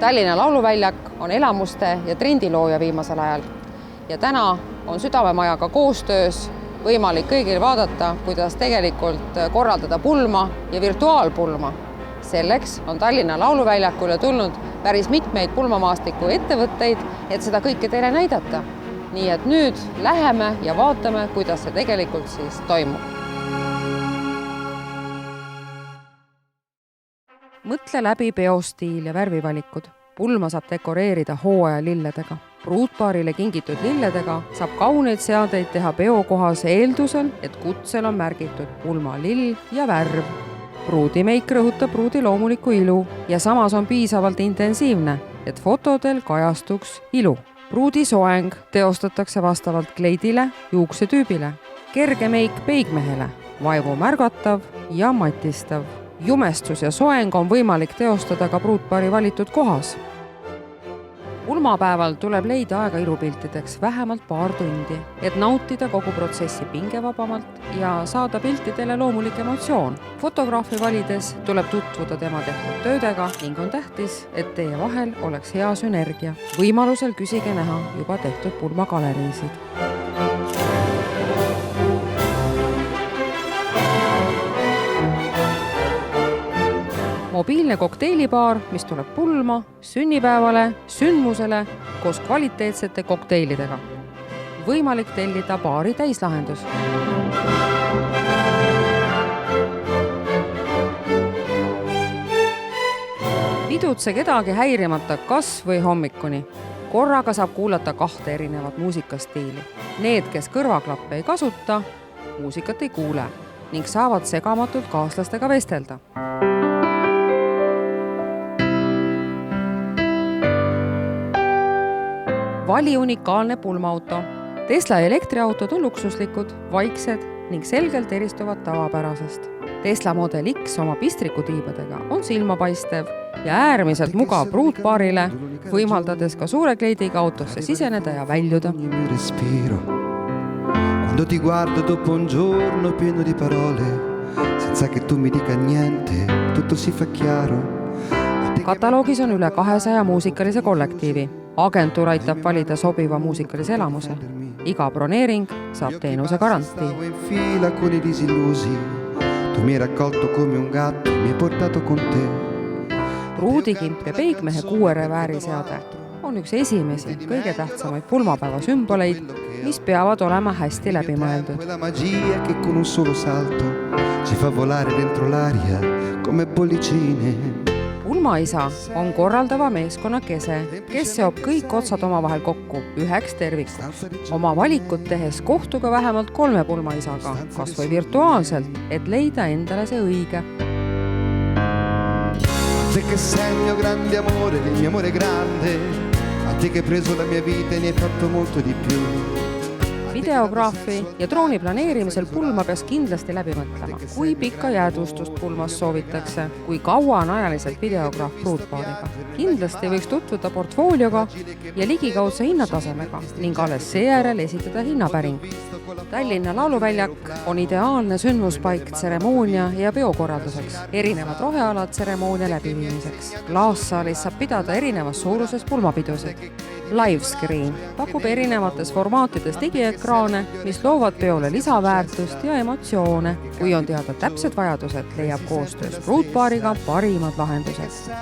Tallinna Lauluväljak on elamuste ja trendilooja viimasel ajal ja täna on Südamemajaga koostöös võimalik kõigil vaadata, kuidas tegelikult korraldada pulma ja virtuaalpulma. Selleks on Tallinna Lauluväljakule tulnud päris mitmeid pulmamaastiku ettevõtteid, et seda kõike teile näidata. Nii et nüüd läheme ja vaatame, kuidas see tegelikult siis toimub. Mõtle läbi peostiil ja värvivalikud. Pulma saab dekoreerida hooaja lilledega. Pruutpaarile kingitud lilledega saab kauneid seadeid teha peokohas eeldusel, et kutsel on märgitud pulma lill ja värv. Pruudimeik rõhutab pruudi loomulikku ilu ja samas on piisavalt intensiivne, et fotodel kajastuks ilu. Pruudi soeng teostatakse vastavalt kleidile, juuksetüübile. Kerge meik peigmehele, vaevu märgatav ja matistav. Jumestus ja soeng on võimalik teostada ka pruutpaari valitud kohas. Pulmapäeval tuleb leida aega ilupiltideks vähemalt paar tundi, et nautida kogu protsessi pingevabamalt ja saada piltidele loomulik emotsioon. Fotograafi valides tuleb tutvuda tema tehtud töödega ning on tähtis, et teie vahel oleks hea sünergia. Võimalusel küsige näha juba tehtud pulmagaleriisid. Mobiilne kokteilibaar, mis tuleb pulma, sünnipäevale, sündmusele koos kvaliteetsete kokteilidega. Võimalik tellida baari täislahendus. Pidutse kedagi häirimata kas või hommikuni. Korraga saab kuulata 2 erinevat muusikastiili. Need, kes kõrvaklappe ei kasuta, muusikat ei kuule ning saavad segamatult kaaslastega vestelda. Vali unikaalne pulmaauto. Tesla elektriautod on luksuslikud, vaiksed ning selgelt eristuvad tavapärasest. Tesla Model X oma pistrikutiibadega on silmapaistev ja äärmiselt mugav pruutpaarile, võimaldades ka suure kleidiga autosse siseneda ja väljuda. Quando ti guardo dopo un giorno pieno di parole, senza che tu mi dica niente, tutto si fa chiaro. Kataloogis on üle 200 muusikalise kollektiivi. Agentuur aitab valida sobiva muusikalise elamuse. Iga broneering saab teenuse garantii. Pruudikimp ja peigmehe 6 revääriseade on üks esimesi kõige tähtsamaid pulmapäeva sümboleid, mis peavad olema hästi läbi mõeldud. Pulmaisa on korraldava meeskonna kese, kes seob kõik otsad omavahel kokku üheks tervikuks. Oma valikut tehes kohtuga vähemalt 3 pulmaisaga, kas või virtuaalselt, et leida endale see õige. A te che sei il mio grande amore, il mio amore grande, a te che hai preso la mia vita e ne hai fatto molto di più. Videograafi ja drooni planeerimisel pulma peaks kindlasti läbi mõtlema. Kui pikka jäädvustust pulmas soovitakse, kui kaua on ajaliselt videograaf pruutpaariga. Kindlasti võiks tutvuda portfoolioga ja ligikaudse hinnatasemega ning alles seejärel esitada hinnapäring. Tallinna Lauluväljak on ideaalne sündmuspaik tseremoonia ja peokorralduseks, erinevad rohealad tseremoonia läbiviimiseks. Klaassaalis saab pidada erinevas suuruses pulmapidusid. Livescreen pakub erinevates formaatides digiekraane, mis loovad peole lisaväärtust ja emotsioone. Kui on teada täpsed vajadused, leiab koostöös pruutpaariga parimad lahendused.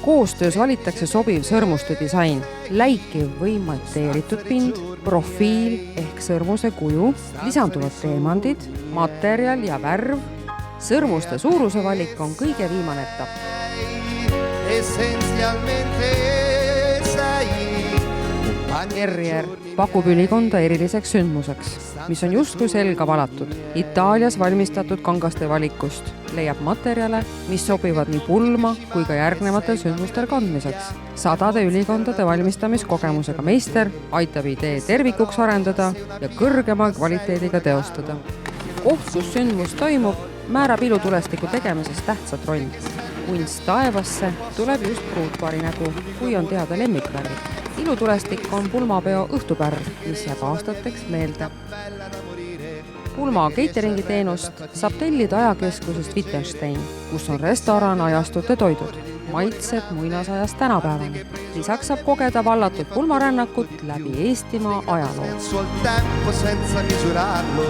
Koostöös valitakse sobiv sõrmuste disain, läikiv või mateeritud pind, profiil ehk sõrmuse kuju, lisanduvad teemandid, materjal ja värv. Sõrmuste suuruse valik on kõige viimane etapp. Terrier pakub ülikonda eriliseks sündmuseks, mis on justkui selga valatud. Itaalias valmistatud kangaste valikust leiab materjale, mis sobivad nii pulma kui ka järgnevatel sündmustel kandmiseks. 100 ülikondade valmistamiskogemusega meister aitab idee tervikuks arendada ja kõrgema kvaliteediga teostada. Koht, kus sündmus toimub, määrab ilutulestiku tegemises tähtsat roll. Kunst taevasse tuleb just pruutpaari nägu, kui on teada lemmikvärvid. Ilutulestik on pulmapeo õhtupärv, mis jääb aastateks meelde. Pulma cateringi teenust saab tellida ajakeskusest Wittgenstein, kus on restoran ajastute toidud. maitsed muinasajast tänapäevani. Lisaks saab kogeda vallatud pulmarännakut läbi Eestimaa ajaloo. Sul tempo senza misurarlo,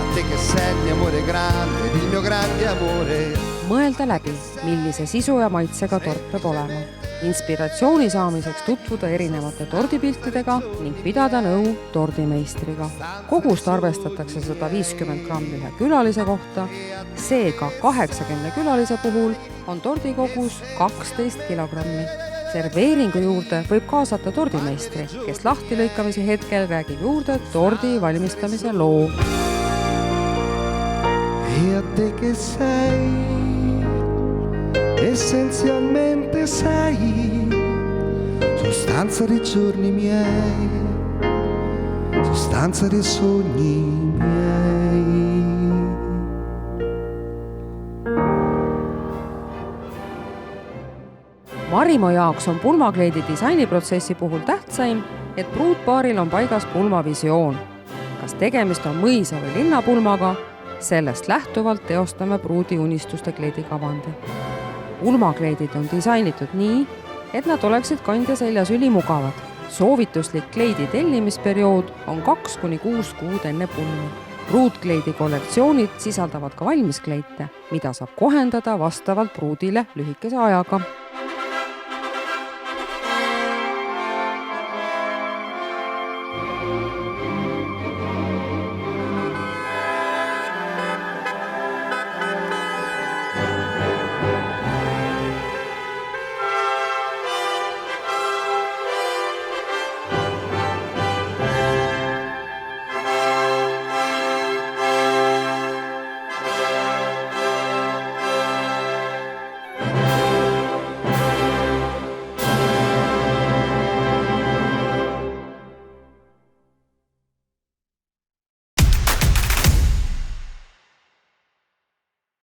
a te che segni amore grande, il mio grande amore. Mõelda läbi, millise sisu ja maitsega tort peab olema. Inspiratsiooni saamiseks tutvuda erinevate tordipiltidega ning pidada nõu tordimeistriga. Kogust arvestatakse 150 grammi ühe külalise kohta, seega 80 külalise puhul on tordikogus 12 kilogrammi. Serveeringu juurde võib kaasata tordimeistri, kes lahtilõikamise hetkel räägib juurde tordi valmistamise loo. E a te che sei, essenzialmente sei sostanza dei giorni miei, sostanza dei sogni miei. Marimo jaoks on pulmakleidi disainiprotsessi puhul tähtsaim, et pruutpaaril on paigas pulmavisioon. Kas tegemist on mõisa või linnapulmaga, sellest lähtuvalt teostame pruudi unistuste kleidikavandi. Pulmakleidid on disainitud nii, et nad oleksid kandja seljas ülimugavad. Soovituslik kleidi tellimisperiood on 2–6 kuud enne pulmi. Pruutkleidi kollektsioonid sisaldavad ka valmiskleite, mida saab kohendada vastavalt pruudile lühikese ajaga.